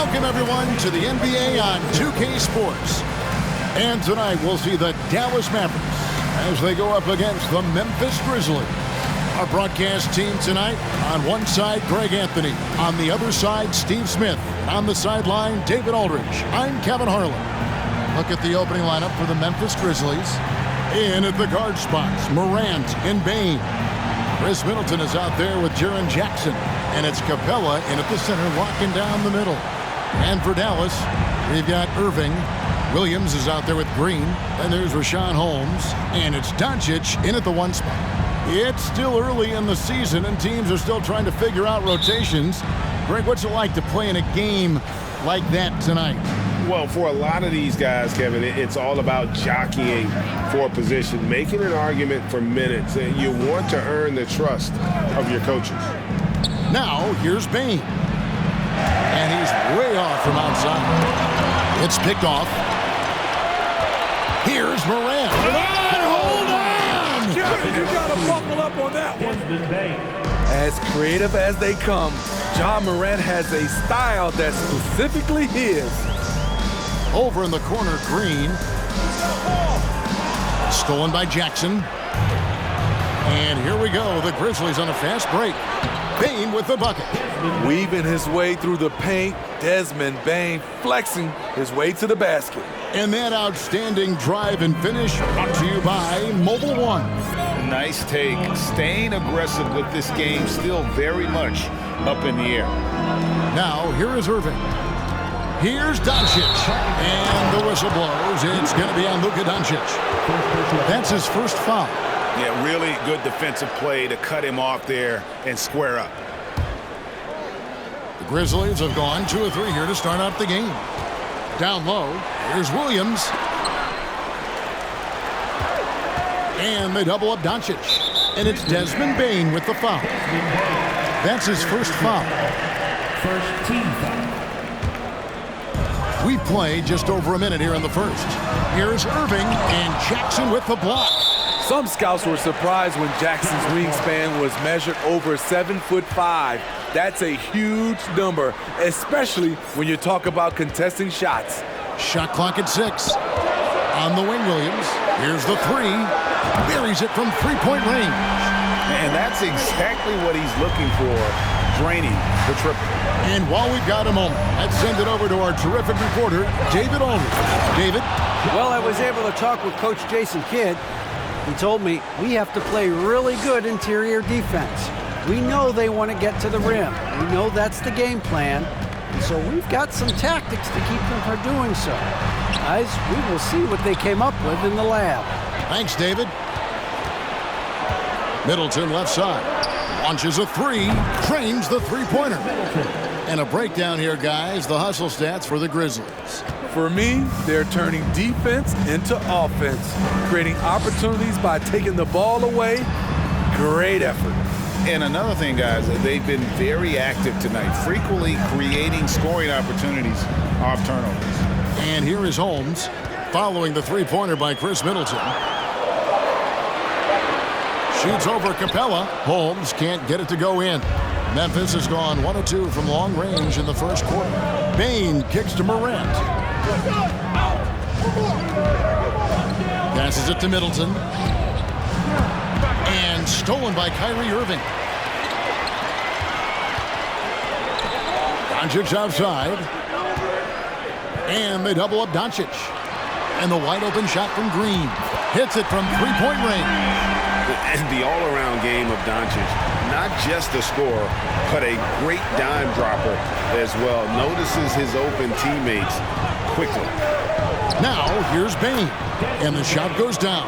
Welcome, everyone, to the NBA on 2K Sports. And tonight, we'll see the Dallas Mavericks as they go up against the Memphis Grizzlies. Our broadcast team tonight, on one side, Greg Anthony. On the other side, Steve Smith. And on the sideline, David Aldridge. I'm Kevin Harlan. Look at the opening lineup for the Memphis Grizzlies. In at the guard spots, Morant and Bane. Chris Middleton is out there with Jaren Jackson. And it's Capella in at the center, locking down the middle. And for Dallas, we've got Irving. Williams is out there with Green. And there's Rashawn Holmes. And it's Doncic in at the one spot. It's still early in the season, and teams are still trying to figure out rotations. Greg, what's it like to play in a game like that tonight? Well, for a lot of these guys, Kevin, it's all about jockeying for position, making an argument for minutes. And you want to earn the trust of your coaches. Now, here's Bane. And he's way off from outside. It's picked off. Here's Morant. Hold on! You got to buckle up on that one. As creative as they come, Ja Morant has a style that's specifically his. Over in the corner, Green. Stolen by Jackson. And here we go. The Grizzlies on a fast break. Bane with the bucket. Weaving his way through the paint, Desmond Bane flexing his way to the basket. And that outstanding drive and finish brought to you by Mobile One. Nice take. Staying aggressive with this game, still very much up in the air. Now, here is Irving. Here's Doncic. And the whistle blows. It's going to be on Luka Doncic. That's his first foul. Yeah, really good defensive play to cut him off there and square up. The Grizzlies have gone 2 of 3 here to start out the game. Down low, here's Williams. And they double up Doncic. And it's Desmond Bane with the foul. That's his first foul. First team foul. We've played just over a minute here in the first. Here's Irving and Jackson with the block. Some scouts were surprised when Jackson's wingspan was measured over 7'5". That's a huge number, especially when you talk about contesting shots. Shot clock at 6. On the wing, Williams. Here's the 3. Buries it from three-point range. And that's exactly what he's looking for, draining the triple. And while we've got a moment, let's send it over to our terrific reporter, David Aldridge. David? Well, I was able to talk with Coach Jason Kidd. He told me we have to play really good interior defense. We know they want to get to the rim. We know that's the game plan. And so we've got some tactics to keep them from doing so. Guys, we will see what they came up with in the lab. Thanks, David. Middleton left side. Launches a 3. Trains the three-pointer. And a breakdown here, guys. The hustle stats for the Grizzlies. For me, they're turning defense into offense, creating opportunities by taking the ball away. Great effort. And another thing, guys, they've been very active tonight, frequently creating scoring opportunities off turnovers. And here is Holmes, following the three-pointer by Chris Middleton. Shoots over Capella. Holmes can't get it to go in. Memphis has gone 1 of 2 from long range in the first quarter. Bane kicks to Morant. Passes it to Middleton. And stolen by Kyrie Irving. Doncic outside. And they double up Doncic. And the wide open shot from Green. Hits it from three-point range. And the all-around game of Doncic, not just a scorer, but a great dime dropper as well. Notices his open teammates quickly. Now, here's Bane. And the shot goes down.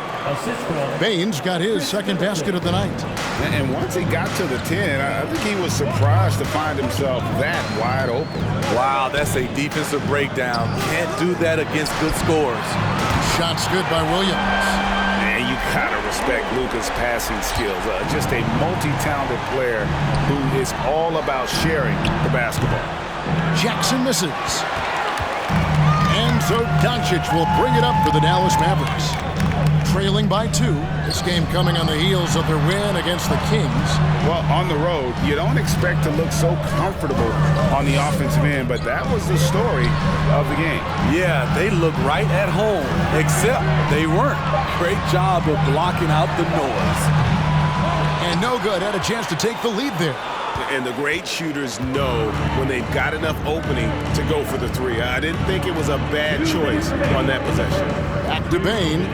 Bane's got his second basket of the night. And once he got to the 10, I think he was surprised to find himself that wide open. Wow, that's a defensive breakdown. Can't do that against good scores. Shot's good by Williams. And you gotta respect Luka's passing skills. Just a multi-talented player who is all about sharing the basketball. Jackson misses. And so Doncic will bring it up for the Dallas Mavericks. trailing by 2. This game coming on the heels of their win against the Kings. Well, on the road, you don't expect to look so comfortable on the offensive end, but that was the story of the game. Yeah, they look right at home, except they weren't. Great job of blocking out the noise. And no good. Had a chance to take the lead there. And the great shooters know when they've got enough opening to go for the 3. I didn't think it was a bad choice on that possession. Back to Bain.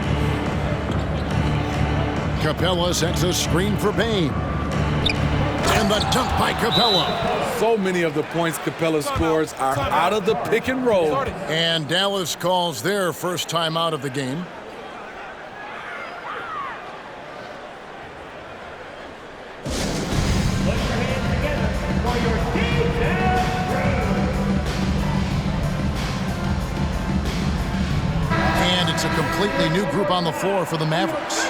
Capella sets a screen for Bain. And the dunk by Capella. So many of the points Capella scores are out of the pick and roll. And Dallas calls their first time out of the game. And it's a completely new group on the floor for the Mavericks.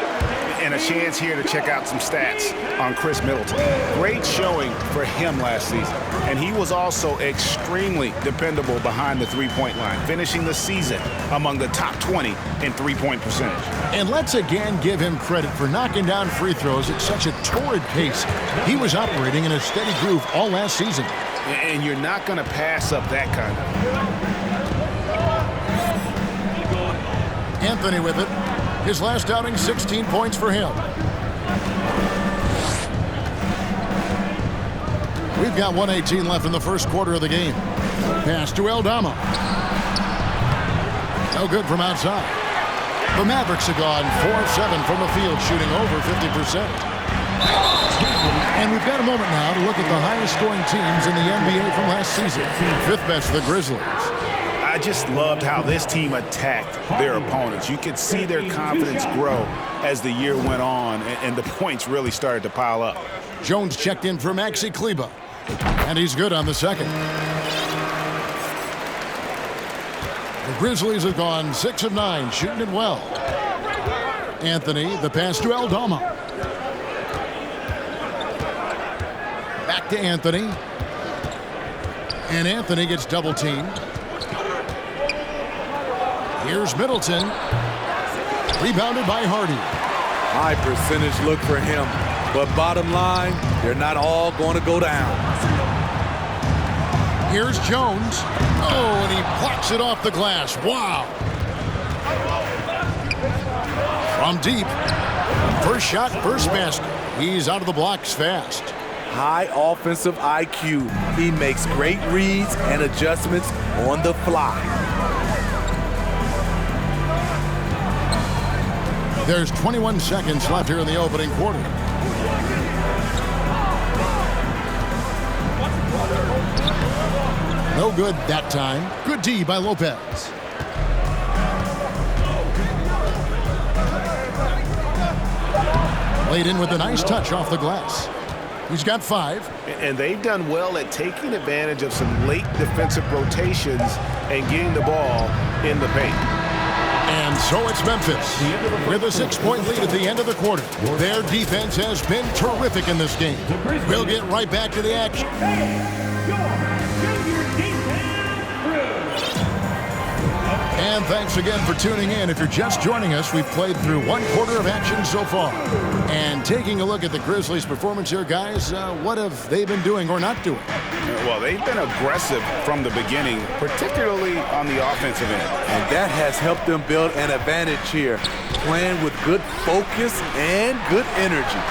And a chance here to check out some stats on Chris Middleton. Great showing for him last season. And he was also extremely dependable behind the three-point line, finishing the season among the top 20 in three-point percentage. And let's again give him credit for knocking down free throws at such a torrid pace. He was operating in a steady groove all last season. And you're not going to pass up that kind of. Anthony with it. His last outing, 16 points for him. We've got 1:18 left in the first quarter of the game. Pass to Aldama. No good from outside. The Mavericks have gone 4 of 7 from the field, shooting over 50%. And we've got a moment now to look at the highest scoring teams in the NBA from last season. 5th best, the Grizzlies. I just loved how this team attacked their opponents. You could see their confidence grow as the year went on, and the points really started to pile up. Jones checked in for Maxi Kleba, and he's good on the second. The Grizzlies have gone 6 of 9, shooting it well. Anthony, the pass to Aldama. Back to Anthony. And Anthony gets double-teamed. Here's Middleton. Rebounded by Hardy. High percentage look for him. But bottom line, they're not all going to go down. Here's Jones. Oh, and he blocks it off the glass. Wow. From deep. First shot, first basket. He's out of the blocks fast. High offensive IQ. He makes great reads and adjustments on the fly. There's 21 seconds left here in the opening quarter. No good that time. Good D by Lopez. Laid in with a nice touch off the glass. He's got 5. And they've done well at taking advantage of some late defensive rotations and getting the ball in the paint. And so it's Memphis with a 6-point lead at the end of the quarter. Their defense has been terrific in this game. We'll get right back to the action. And thanks again for tuning in. If you're just joining us, we've played through 1 quarter of action so far. And taking a look at the Grizzlies' performance here, guys, what have they been doing or not doing? Well, they've been aggressive from the beginning, particularly on the offensive end. And that has helped them build an advantage here, playing with good focus and good energy.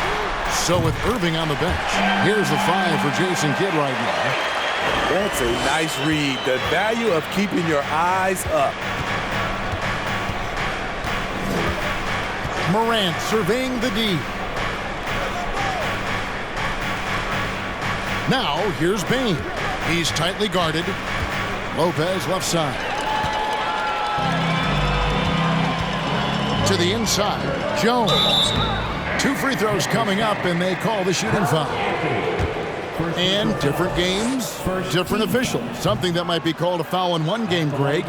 So with Irving on the bench, here's the 5 for Jason Kidd right now. That's a nice read. The value of keeping your eyes up. Morant surveying the D. Now, here's Bain. He's tightly guarded. Lopez left side. To the inside. Jones. 2 free throws coming up, and they call the shooting foul. And different games, different officials. Something that might be called a foul in one game, Greg,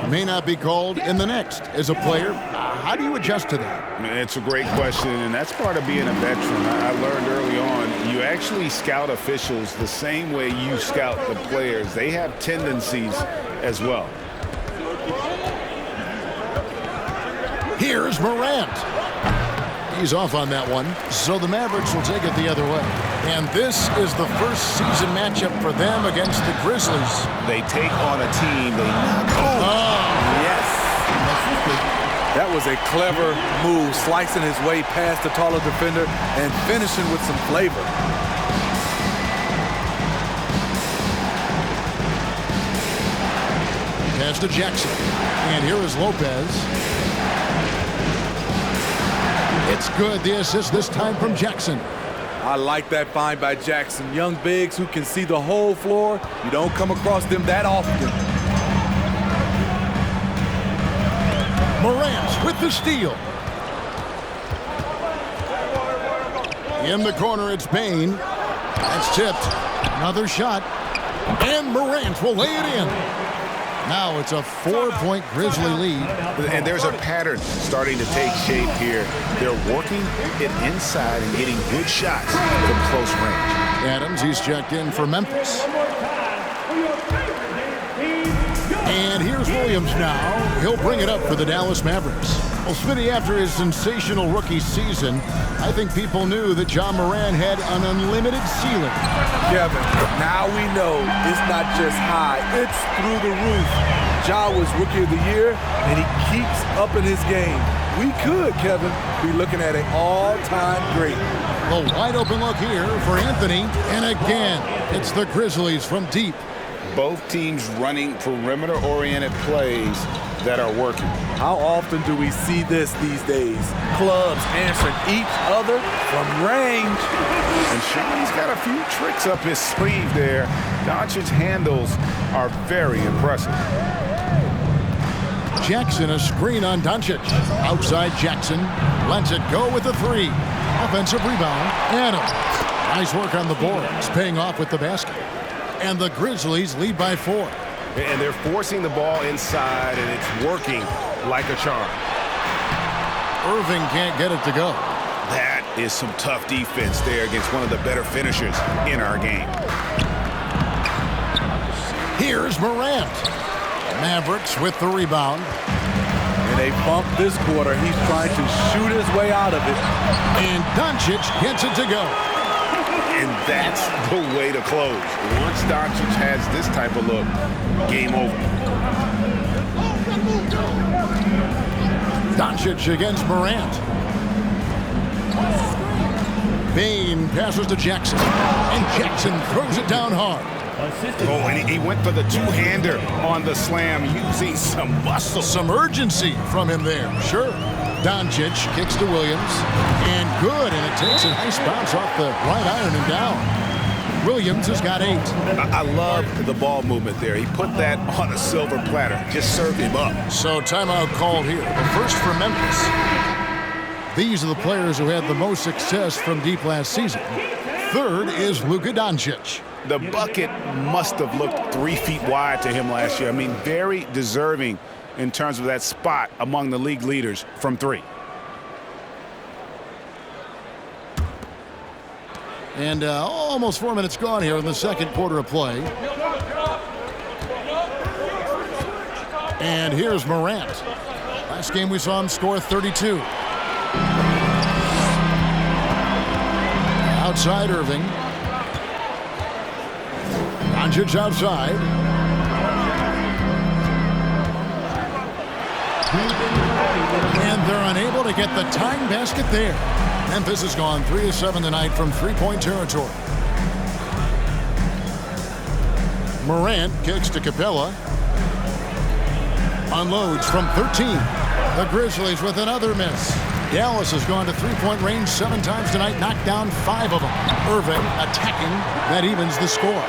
may not be called in the next. As a player, how do you adjust to that? It's a great question, and that's part of being a veteran. I learned early on, you actually scout officials the same way you scout the players. They have tendencies as well. Here's Morant. He's off on that one, so the Mavericks will take it the other way. And this is the first season matchup for them against the Grizzlies. They take on a team they knock Yes. That was a clever move, slicing his way past the taller defender and finishing with some flavor. Pass to Jackson. And here is Lopez. It's good. The assist this time from Jackson. I like that find by Jackson. Young bigs who can see the whole floor. You don't come across them that often. Morant with the steal. In the corner, it's Bain. That's tipped. Another shot. And Morant will lay it in. Now it's a 4-point Grizzly lead. And there's a pattern starting to take shape here. They're working it inside and getting good shots from close range. Adams, he's checked in for Memphis. And here's Williams now. He'll bring it up for the Dallas Mavericks. Well, Smitty, after his sensational rookie season, I think people knew that John Moran had an unlimited ceiling. Kevin, now we know it's not just high, it's through the roof. Ja was Rookie of the Year, and he keeps up in his game. We could, Kevin, be looking at an all-time great. A wide open look here for Anthony. And again, it's the Grizzlies from deep. Both teams running perimeter-oriented plays that are working. How often do we see this these days? Clubs answering each other from range. And Sean's got a few tricks up his sleeve there. Doncic's handles are very impressive. Jackson, a screen on Doncic. Outside Jackson. Lets it go with the three. Offensive rebound. Adams. Nice work on the boards. Paying off with the basket. And the Grizzlies lead by 4. And they're forcing the ball inside, and it's working like a charm. Irving can't get it to go. That is some tough defense there against one of the better finishers in our game. Here's Morant. Mavericks with the rebound. And they bump this quarter. He's trying to shoot his way out of it. And Doncic gets it to go. And that's the way to close. Once Doncic has this type of look, game over. Doncic against Morant. Bain passes to Jackson. And Jackson throws it down hard. Oh, and he went for the two-hander on the slam using some muscle. Some urgency from him there. Sure. Doncic kicks to Williams. And good. And it takes a nice bounce off the right iron and down. Williams has got 8. I love the ball movement there. He put that on a silver platter. Just served him up. So timeout called here. The first for Memphis. These are the players who had the most success from deep last season. Third is Luka Doncic. The bucket must have looked 3 feet wide to him last year. I mean, very deserving in terms of that spot among the league leaders from 3. And almost 4 minutes gone here in the second quarter of play. And here's Morant. Last game we saw him score 32. Outside Irving. Doncic outside. And they're unable to get the tying basket there. Memphis has gone 3 of 7 tonight from three-point territory. Morant kicks to Capella. Unloads from 13. The Grizzlies with another miss. Dallas has gone to three-point range 7 times tonight, knocked down 5 of them. Irving attacking. That evens the score.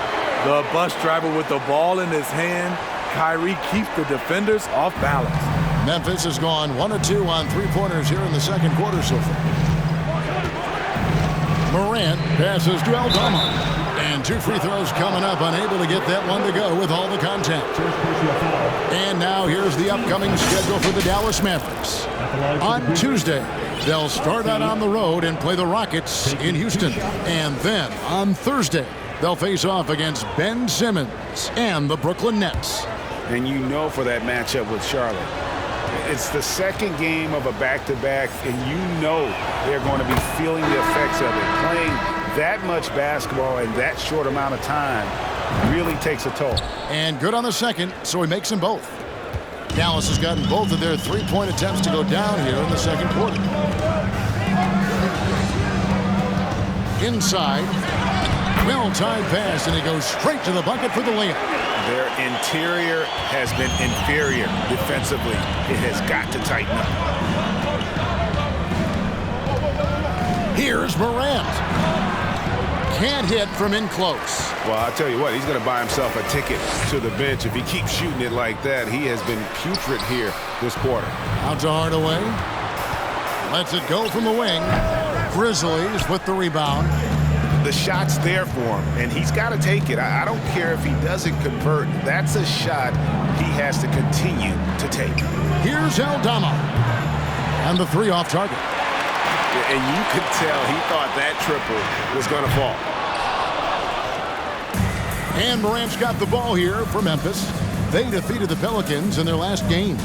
The bus driver with the ball in his hand. Kyrie keeps the defenders off balance. Memphis has gone 1 of 2 on three-pointers here in the second quarter so far. Morant passes to Aldama. And 2 free throws coming up, unable to get that one to go with all the contact. And now here's the upcoming schedule for the Dallas Mavericks. On Tuesday, they'll start out on the road and play the Rockets in Houston. And then on Thursday, they'll face off against Ben Simmons and the Brooklyn Nets. And you know, for that matchup with Charlotte, It's the second game of a back-to-back, and you know they're going to be feeling the effects of it. Playing that much basketball in that short amount of time really takes a toll. And good on the second, so he makes them both. Dallas has gotten both of their three-point attempts to go down here in the second quarter. Inside, well-timed pass, and he goes straight to the bucket for the layup. Their interior has been inferior defensively. It has got to tighten up. Here's Morant. Can't hit from in close. Well, I'll tell you what, he's going to buy himself a ticket to the bench. If he keeps shooting it like that, he has been putrid here this quarter. Out to Hardaway. Lets it go from the wing. Grizzlies with the rebound. The shot's there for him, and he's got to take it. I don't care if he doesn't convert. That's a shot he has to continue to take. Here's Aldama. And the three off target. And you could tell he thought that triple was going to fall. And Morant's got the ball here for Memphis. They defeated the Pelicans in their last game.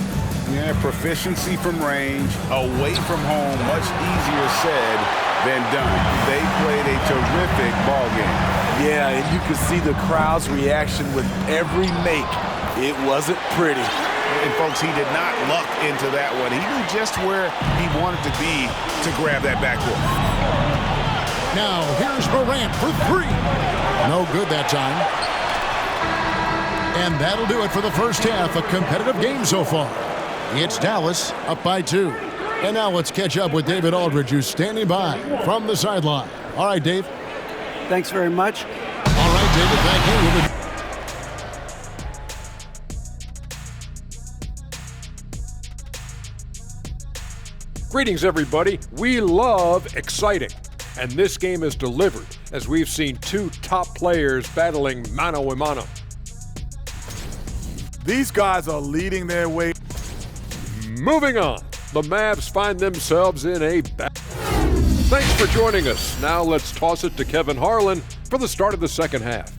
Yeah, proficiency from range, away from home, much easier said than done. They played a terrific ball game. Yeah, and you could see the crowd's reaction with every make. It wasn't pretty. And folks, he did not luck into that one. He knew just where he wanted to be to grab that backboard. Now, here's Morant for three. No good that time. And that'll do it for the first half. A competitive game so far. It's Dallas up by 2. And now let's catch up with David Aldridge, who's standing by from the sideline. All right, Dave. Thanks very much. All right, David, thank you. Greetings, everybody. We love exciting. And this game is delivered as we've seen two top players battling mano a mano. These guys are leading their way. Moving on, the Mavs find themselves in a battle. Thanks for joining us. Now let's toss it to Kevin Harlan for the start of the second half.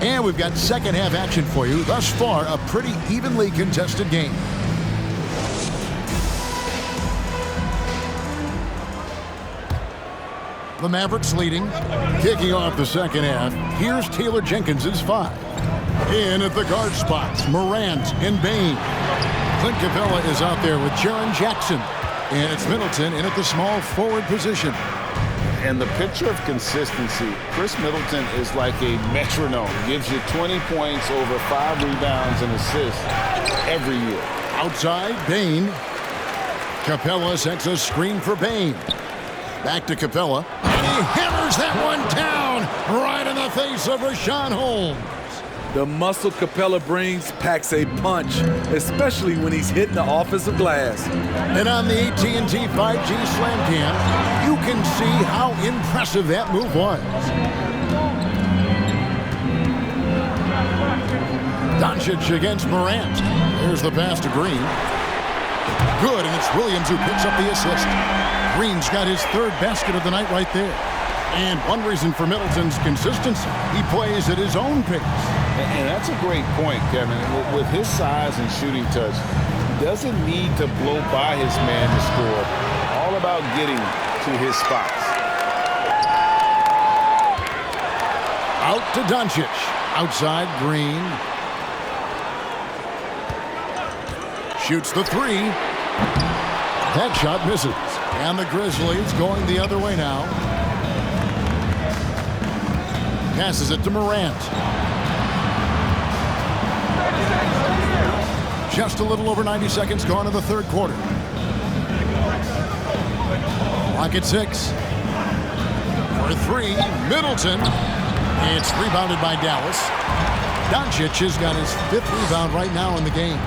And we've got second half action for you. Thus far, a pretty evenly contested game. The Mavericks leading. Kicking off the second half, here's Taylor Jenkins' 5. In at the guard spots, Morant and Bane. Clint Capella is out there with Jaren Jackson. And it's Middleton in at the small forward position. And the picture of consistency, Chris Middleton is like a metronome. Gives you 20 points, over 5 rebounds and assists every year. Outside, Bane. Capella sets a screen for Bane. Back to Capella. And he hammers that one down right in the face of Rashawn Holmes. The muscle Capella brings packs a punch, especially when he's hitting the offensive glass. And on the AT&T 5G Slam Cam, you can see how impressive that move was. Doncic against Morant. There's the pass to Green. Good, and it's Williams who picks up the assist. Green's got his third basket of the night right there. And one reason for Middleton's consistency, he plays at his own pace. And that's a great point, Kevin. With his size and shooting touch, he doesn't need to blow by his man to score. All about getting to his spots. Out to Doncic. Outside, Green. Shoots the 3. That shot misses. And the Grizzlies going the other way now. Passes it to Morant. Just a little over 90 seconds gone in the third quarter. Clock at 6. For 3, Middleton. It's rebounded by Dallas. Doncic has got his 5th rebound right now in the game.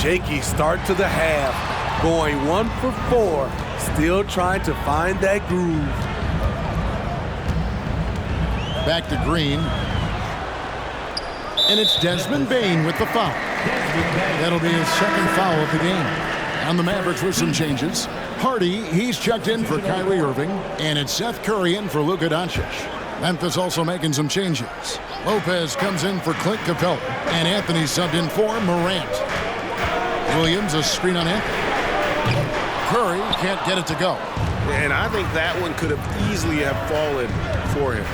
Shaky start to the half. Going 1 for 4. Still trying to find that groove. Back to Green. And it's Desmond Bane with the foul. That'll be his second foul of the game. And the Mavericks with some changes. Hardy, he's checked in for Kyrie Irving, and it's Seth Curry in for Luka Doncic. Memphis also making some changes. Lopez comes in for Clint Capella, and Anthony subbed in for Morant. Williams, a screen on Anthony. Curry can't get it to go. And I think that one could have easily have fallen for him.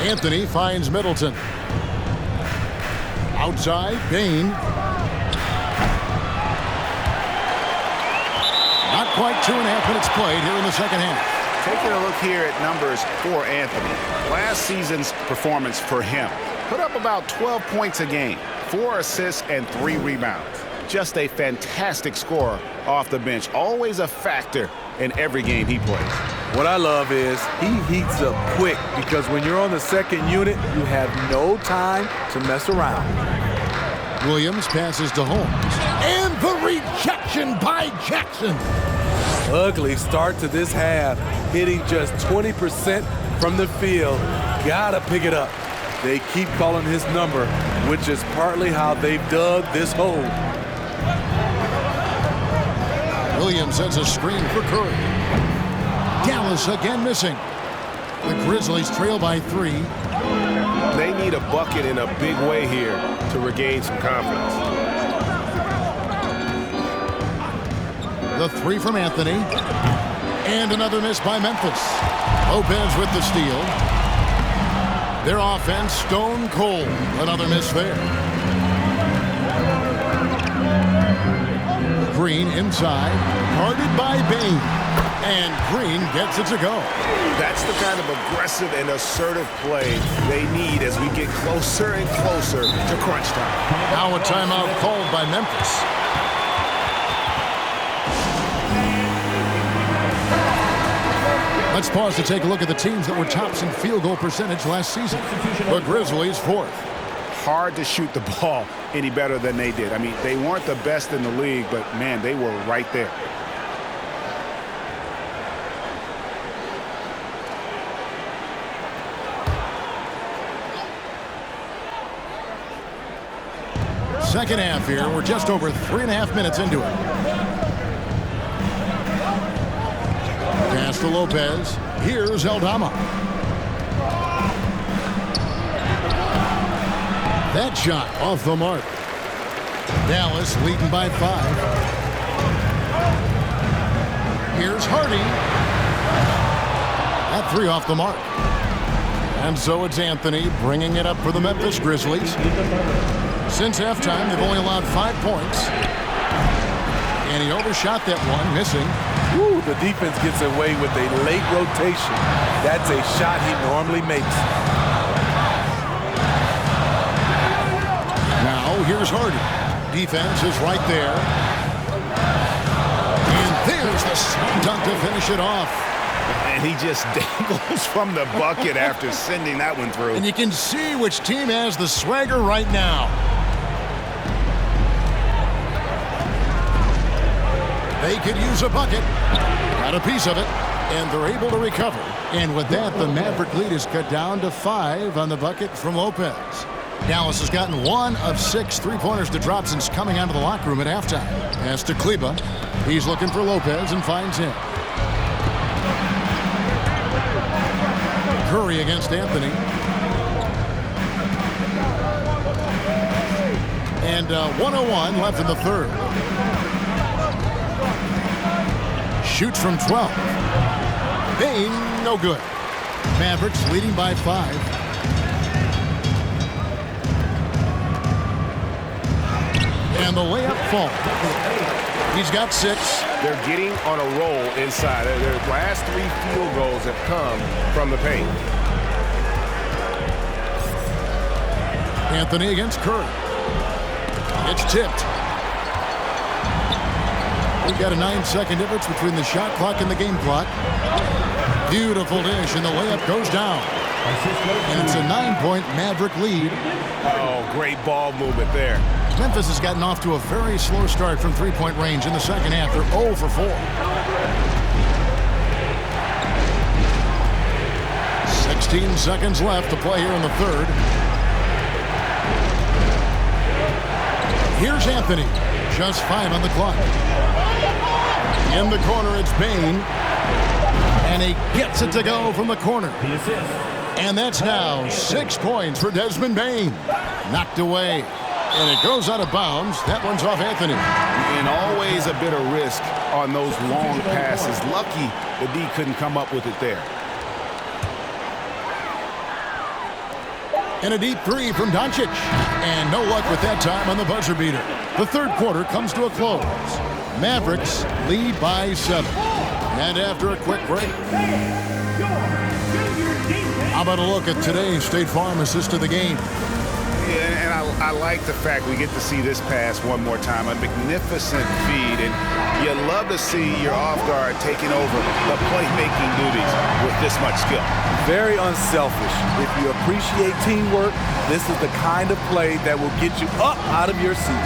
Anthony finds Middleton. Outside, Bain. Not quite 2.5 minutes played here in the second half. Taking a look here at numbers for Anthony. Last season's performance for him. Put up about 12 points a game, 4 assists and 3 rebounds. Just a fantastic scorer off the bench. Always a factor in every game he plays. What I love is he heats up quick because when you're on the second unit, you have no time to mess around. Williams passes to Holmes. And the rejection by Jackson. Ugly start to this half, hitting just 20% from the field. Gotta pick it up. They keep calling his number, which is partly how they've dug this hole. Williams sends a screen for Curry. Dallas again missing. The Grizzlies trail by 3. They need a bucket in a big way here to regain some confidence. The 3 from Anthony. And another miss by Memphis. Lopez with the steal. Their offense stone cold. Another miss there. Green inside. Guarded by Bain. And Green gets it to go. That's the kind of aggressive and assertive play they need as we get closer and closer to crunch time. Now a timeout called by Memphis. Let's pause to take a look at the teams that were tops in field goal percentage last season. The Grizzlies 4th. Hard to shoot the ball any better than they did. I mean, they weren't the best in the league, but man, they were right there. Second half here. We're just over 3.5 minutes into it. Pass to Lopez. Here's Aldama. That shot off the mark. Dallas leading by 5. Here's Hardy. That 3 off the mark. And so it's Anthony bringing it up for the Memphis Grizzlies. Since halftime, they've only allowed 5 points. And he overshot that one, missing. Ooh, the defense gets away with a late rotation. That's a shot he normally makes. Now, here's Hardy. Defense is right there. And there's the slam dunk to finish it off. And he just dangles from the bucket after sending that one through. And you can see which team has the swagger right now. They could use a bucket. Got a piece of it. And they're able to recover. And with that, the Maverick lead is cut down to 5 on the bucket from Lopez. Dallas has gotten 1 of 6 3-pointers to drop since coming out of the locker room at halftime. Pass to Kleba. He's looking for Lopez and finds him. Curry against Anthony. And 1:01 left in the third. Shoots from 12. Bain, no good. Mavericks leading by 5. And the layup falls. He's got 6. They're getting on a roll inside. Their last 3 field goals have come from the paint. Anthony against Curry. It's tipped. We've got a 9-second difference between the shot clock and the game clock. Beautiful dish, and the layup goes down. And it's a 9-point Maverick lead. Oh, great ball movement there. Memphis has gotten off to a very slow start from 3-point range in the second half. They're 0 for 4. 16 seconds left to play here in the third. Here's Anthony. Just 5 on the clock. In the corner, it's Bain. And he gets it to go from the corner. And that's now 6 points for Desmond Bain. Knocked away. And it goes out of bounds. That one's off Anthony. And always a bit of risk on those long passes. Lucky the D couldn't come up with it there. And a deep three from Doncic. And no luck with that time on the buzzer beater. The third quarter comes to a close. Mavericks lead by 7. And after a quick break, how about a look at today's State Farm assist of the game? Yeah, and I like the fact we get to see this pass one more time. A magnificent feed, and you love to see your off guard taking over the playmaking duties with this much skill. Very unselfish. If you appreciate teamwork, this is the kind of play that will get you up out of your seat.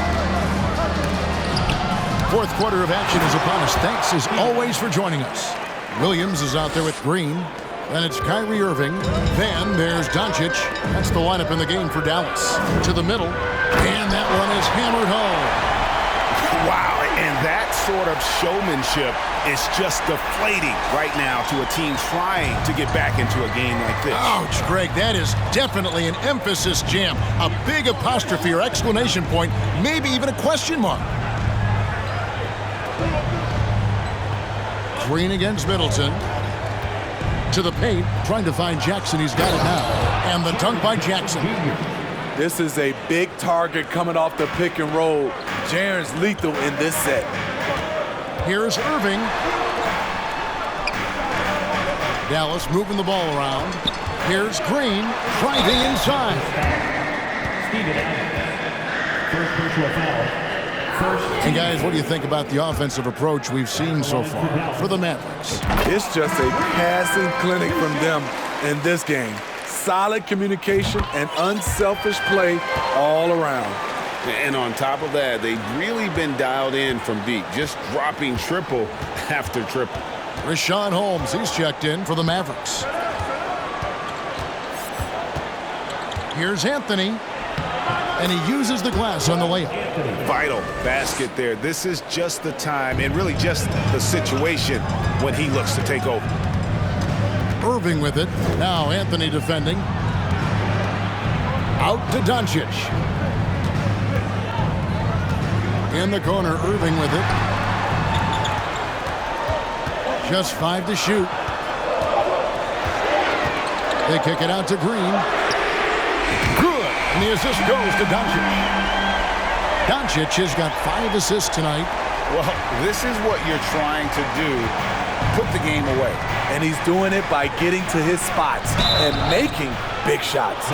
Fourth quarter of action is upon us. Thanks as always for joining us. Williams is out there with Green. Then it's Kyrie Irving. Then there's Doncic. That's the lineup in the game for Dallas. To the middle. And that one is hammered home. Wow, and that sort of showmanship is just deflating right now to a team trying to get back into a game like this. Ouch, Greg. That is definitely an emphasis jam. A big apostrophe or exclamation point. Maybe even a question mark. Green against Middleton. To the paint, trying to find Jackson. He's got it now. And the dunk by Jackson. This is a big target coming off the pick and roll. Jaren's lethal in this set. Here's Irving. Dallas moving the ball around. Here's Green driving inside. First personal foul. And guys, what do you think about the offensive approach we've seen so far for the Mavericks? It's just a passing clinic from them in this game. Solid communication and unselfish play all around. And on top of that, they've really been dialed in from deep, just dropping triple after triple. Richaun Holmes, he's checked in for the Mavericks. Here's Anthony. And he uses the glass on the layup. Vital basket there. This is just the time and really just the situation when he looks to take over. Irving with it. Now Anthony defending. Out to Doncic. In the corner, Irving with it. Just 5 to shoot. They kick it out to Green. Good. And the assist goes to Doncic. Doncic has got 5 assists tonight. Well, this is what you're trying to do. Put the game away. And he's doing it by getting to his spots and making big shots.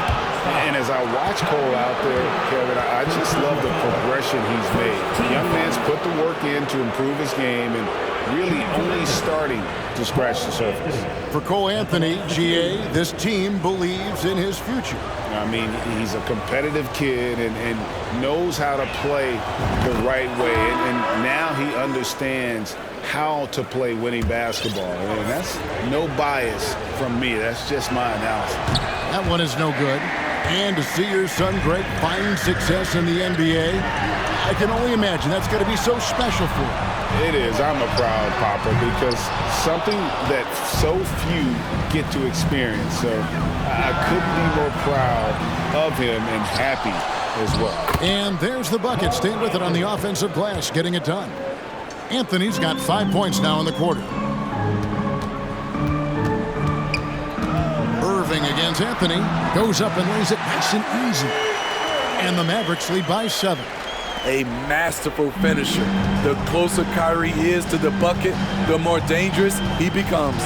And as I watch Cole out there, Kevin, I just love the progression he's made. The young man's put the work in to improve his game and really only starting to scratch the surface. For Cole Anthony, GA, this team believes in his future. I mean, he's a competitive kid and knows how to play the right way. And now he understands how to play winning basketball. And that's no bias from me. That's just my analysis. That one is no good. And to see your son, Greg, find success in the NBA, I can only imagine that's going to be so special for him. It is. I'm a proud papa because something that so few get to experience. So I couldn't be more proud of him and happy as well. And there's the bucket. Staying with it on the offensive glass, getting it done. Anthony's got 5 points now in the quarter. Irving against Anthony. Goes up and lays it nice and easy. And the Mavericks lead by 7. A masterful finisher. The closer Kyrie is to the bucket, the more dangerous he becomes.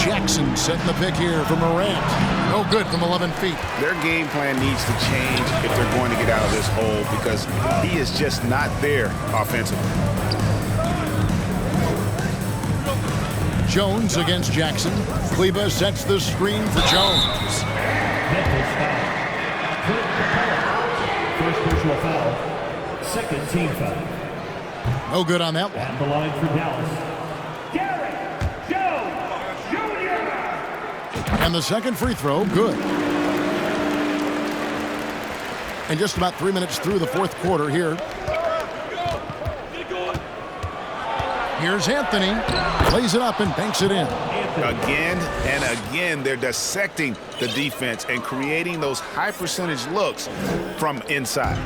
Jackson setting the pick here for Morant. No good from 11 feet. Their game plan needs to change if they're going to get out of this hole because he is just not there offensively. Jones against Jackson. Kleba sets the screen for Jones. First personal foul. Second team foul. No good on that one. At the line for Dallas, Derek Jones Jr. And the second free throw, good. And just about 3 minutes through the fourth quarter here. Here's Anthony. Plays it up and banks it in. Again and again, they're dissecting the defense and creating those high percentage looks from inside.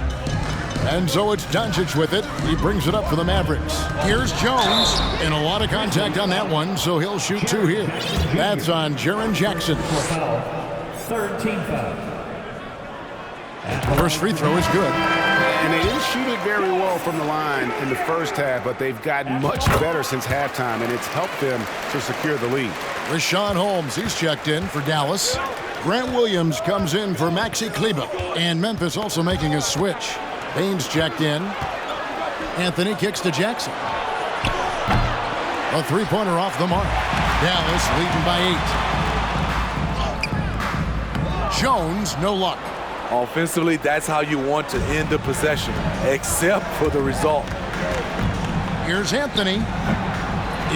And so it's Doncic with it. He brings it up for the Mavericks. Here's Jones. And a lot of contact on that one, so he'll shoot 2 here. That's on Jaren Jackson. Third team foul. First free throw is good. And they didn't shoot it very well from the line in the first half, but they've gotten much better since halftime, and it's helped them to secure the lead. Rashawn Holmes, he's checked in for Dallas. Grant Williams comes in for Maxi Kleber. And Memphis also making a switch. Baines checked in. Anthony kicks to Jackson. A three-pointer off the mark. Dallas leading by 8. Jones, no luck. Offensively, that's how you want to end the possession, except for the result. Here's Anthony.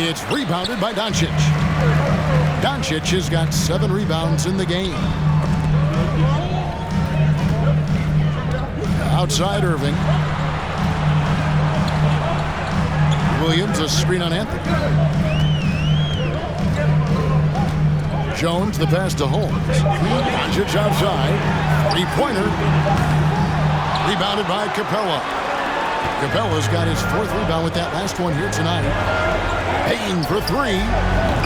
It's rebounded by Doncic. Doncic has got 7 rebounds in the game. Outside Irving. Williams, a screen on Anthony. Jones, the pass to Holmes. Doncic outside. Three-pointer. Rebounded by Capella. Capella's got his 4th rebound with that last one here tonight. Payne for 3.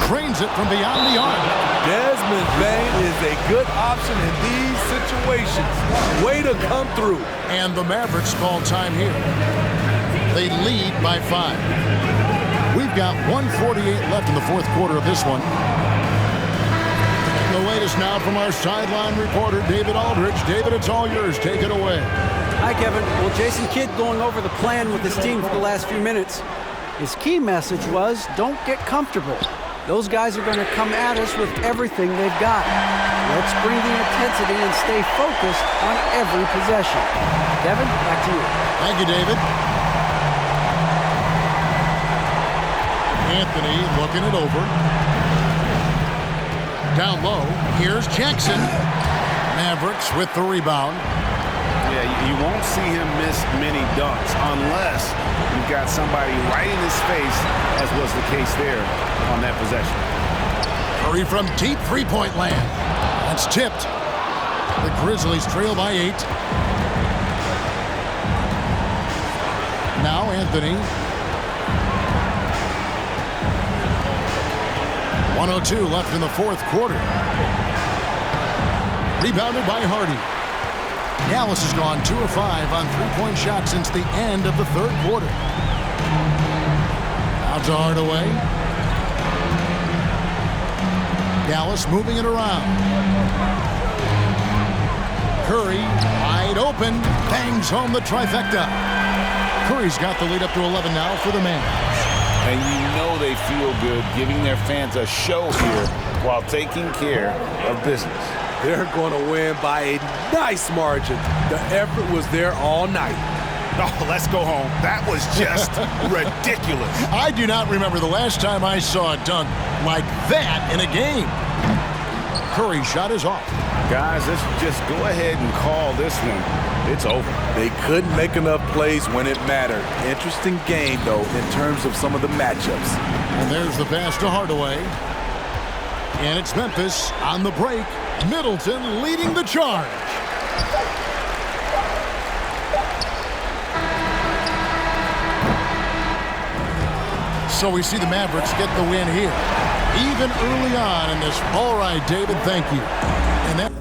Cranes it from beyond the arc. Desmond Bane is a good option in these situations. Way to come through. And the Mavericks call time here. They lead by 5. We've got 1:48 left in the 4th quarter of this one. The latest now from our sideline reporter, David Aldridge. David, it's all yours. Take it away. Hi, Kevin. Well, Jason Kidd going over the plan with his team for the last few minutes. His key message was, don't get comfortable. Those guys are going to come at us with everything they've got. Let's bring the intensity and stay focused on every possession. Kevin, back to you. Thank you, David. Anthony looking it over. Down low, here's Jackson. Mavericks with the rebound. Yeah, you won't see him miss many dunks unless you've got somebody right in his face, as was the case there on that possession. Curry from deep three-point land. That's tipped. The Grizzlies trail by 8. Now Anthony. 1:02 left in the 4th quarter. Rebounded by Hardy. Dallas has gone 2 of 5 on three-point shots since the end of the 3rd quarter. Out to Hardaway. Dallas moving it around. Curry wide open, bangs home the trifecta. Curry's got the lead up to 11 now for the Mavs. And you know they feel good giving their fans a show here while taking care of business. They're going to win by a nice margin. The effort was there all night. Oh, let's go home. That was just ridiculous. I do not remember the last time I saw a dunk like that in a game. Curry's shot is off. Guys, let's just go ahead and call this one. It's over. They couldn't make enough plays when it mattered. Interesting game, though, in terms of some of the matchups. And there's the pass to Hardaway. And it's Memphis on the break. Middleton leading the charge. So we see the Mavericks get the win here. Even early on in this. All right, David, thank you. And that